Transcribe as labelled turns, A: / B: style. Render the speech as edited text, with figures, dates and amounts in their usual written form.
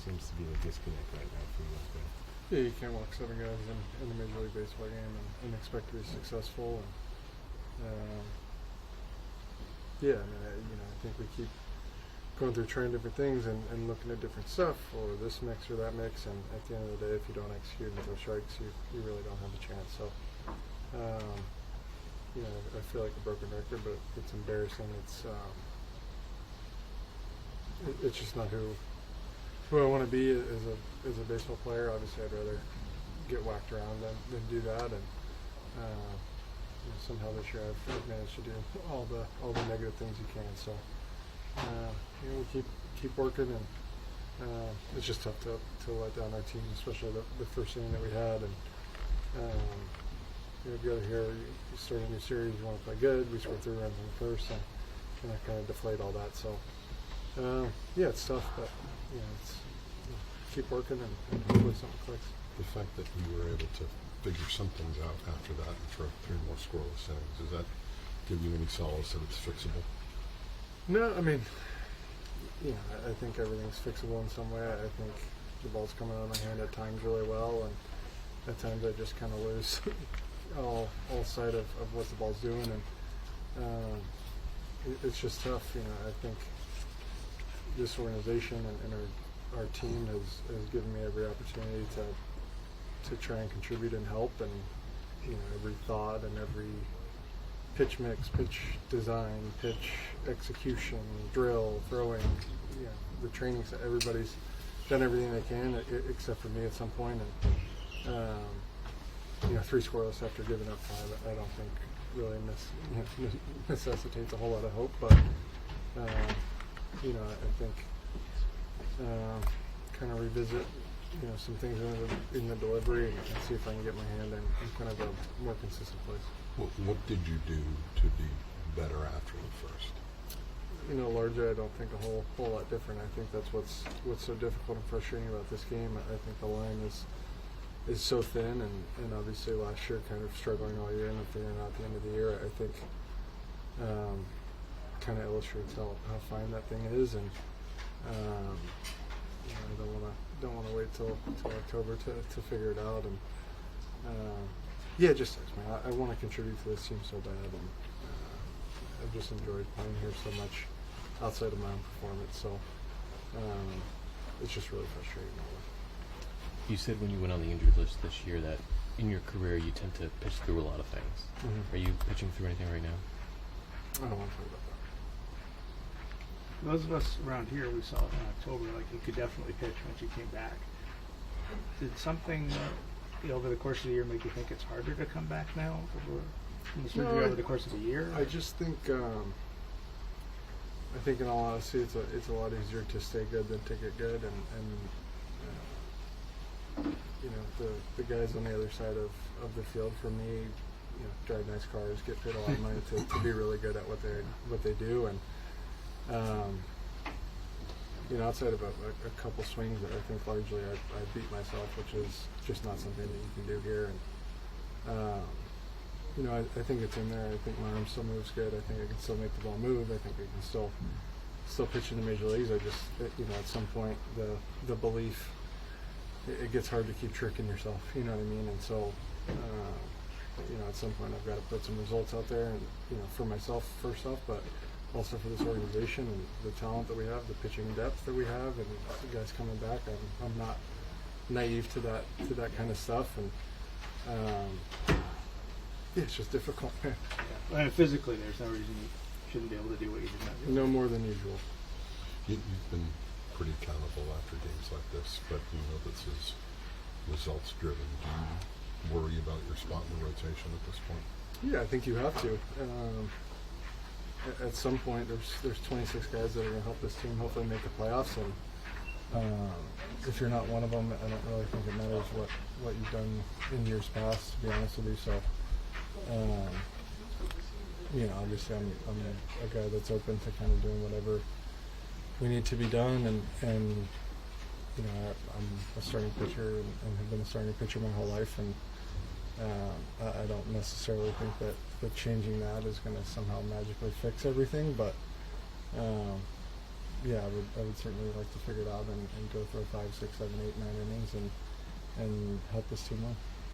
A: seems to be the disconnect right now for you out there.
B: Yeah, you can't walk 7 guys in a Major League Baseball game and expect to be successful. And yeah, I mean, I think we keep going through trying different things and looking at different stuff, or this mix or that mix, and at the end of the day, if you don't execute and throw strikes, you really don't have a chance. So, I feel like a broken record, but it's embarrassing. It's just not who I want to be as a baseball player. Obviously, I'd rather get whacked around than do that. And somehow this year I've managed to do all the negative things you can. So we keep working, and it's just tough to let down our team, especially the first inning that we had. And you go here, you start a new series, you want to play good. We score 3 runs in the first, and I kind of deflate all that. So it's tough, but keep working and hopefully something clicks.
C: The fact that you were able to figure some things out after that and throw 3 more scoreless innings, does that give you any solace that it's fixable?
B: No, I mean, I think everything's fixable in some way. I think the ball's coming out of my hand at times really well, and at times I just kind of lose all sight of what the ball's doing, and it's just tough. I think this organization and our team has given me every opportunity to try and contribute and help, and every thought and every pitch mix, pitch design, pitch execution, drill, throwing, the training. Everybody's done everything they can except for me at some point, and 3 scoreless after giving up 5, I don't think really necessitates a whole lot of hope, but I think kind of revisit some things in the delivery and see if I can get my hand in kind of a more consistent place.
C: What did you do to be better after the first?
B: Largely I don't think a whole lot different. I think that's what's so difficult and frustrating about this game. I think the line is so thin, and obviously last year kind of struggling all year and figuring out at the end of the year, I think kind of illustrates how fine that thing is, and I don't want to wait till October to figure it out, and I want to contribute to this team so bad, and I've just enjoyed playing here so much outside of my own performance, so it's just really frustrating.
D: You said when you went on the injured list this year that in your career you tend to pitch through a lot of things. Mm-hmm. Are you pitching through anything right now?
B: I don't want to talk about that.
E: Those of us around here, we saw it in October, like you could definitely pitch once you came back. Did something over the course of the year make you think it's harder to come back now over the course of the year?
B: I just think in all honesty, it's a lot easier to stay good than to get good, and the guys on the other side of the field, for me, drive nice cars, get paid a lot of money to be really good at what they do, and outside of a couple swings that I think largely I beat myself, which is just not something that you can do here, and I think it's in there. I think my arm still moves good. I think I can still make the ball move. I think I can still pitch in the major leagues. I just at some point the belief, it gets hard to keep tricking yourself, you know what I mean? And so, at some point I've got to put some results out there, and, for myself first off, but also for this organization and the talent that we have, the pitching depth that we have, and the guys coming back. I'm not naive to that kind of stuff, and it's just difficult.
E: Yeah. And physically, there's no reason you shouldn't be able to do what you did.
B: No more than usual.
C: You've been pretty accountable after games like this, but this is results driven. Do you worry about your spot in the rotation at this point?
B: Yeah, I think you have to. At some point, there's 26 guys that are going to help this team hopefully make the playoffs, and if you're not one of them, I don't really think it matters what you've done in years past, to be honest with you. So, obviously I'm a guy that's open to kind of doing whatever we need to be done, and I'm a starting pitcher and have been a starting pitcher my whole life, and I don't necessarily think that changing that is going to somehow magically fix everything, but yeah, I would certainly like to figure it out and go throw 5, 6, 7, 8, 9 innings and help this team win.